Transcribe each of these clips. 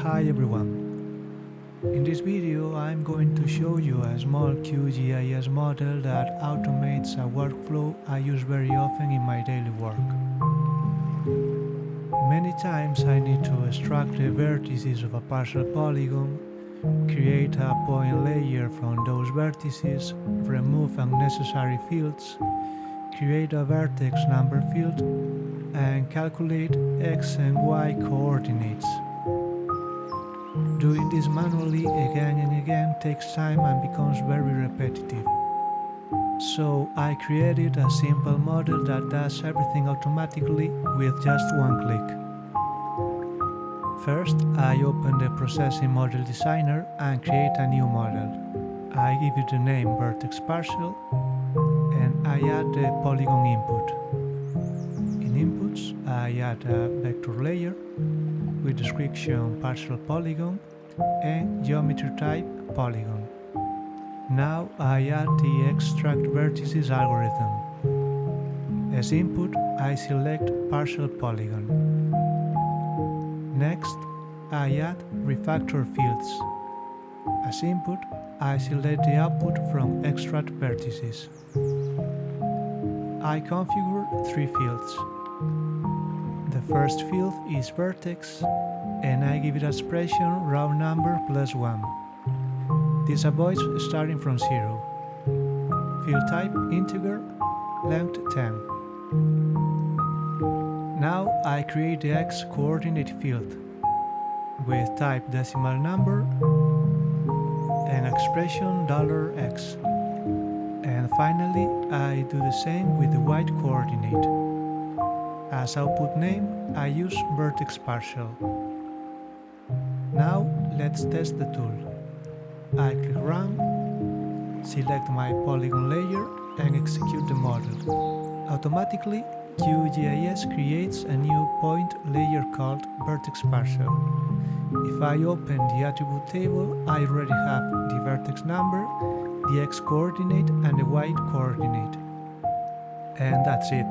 Hi everyone. In this video I'm going to show you a small QGIS model that automates a workflow I use very often in my daily work. Many times I need to extract the vertices of a parcel polygon, create a point layer from those vertices, remove unnecessary fields, create a vertex number field, and calculate X and Y coordinates. Doing this manually again and again takes time and becomes very repetitive. So I created a simple model that does everything automatically with just one click. First, I open the Processing Model Designer and create a new model. I give it the name Vertex Parcel and I add the polygon input. In inputs, I add a vector layer with description parcel polygon and geometry type polygon. Now I add the Extract Vertices algorithm. As input, I select parcel polygon. Next, I add refactor fields. As input, I select the output from Extract Vertices. I configure three fields. The first field is vertex, and I give it expression round number plus 1. This avoids starting from 0. Field type integer, length 10. Now I create the X coordinate field with type decimal number and expression $x. And finally I do the same with the Y coordinate. As output name, I use Vertex Parcel. Now let's test the tool. I click Run, select my polygon layer and execute the model. Automatically, QGIS creates a new point layer called Vertex Parcel. If I open the attribute table, I already have the vertex number, the X coordinate and the Y coordinate. And that's it.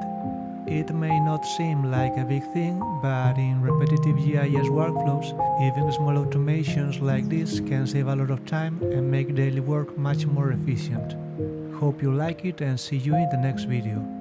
It may not seem like a big thing, but in repetitive GIS workflows, even small automations like this can save a lot of time and make daily work much more efficient. Hope you like it and see you in the next video.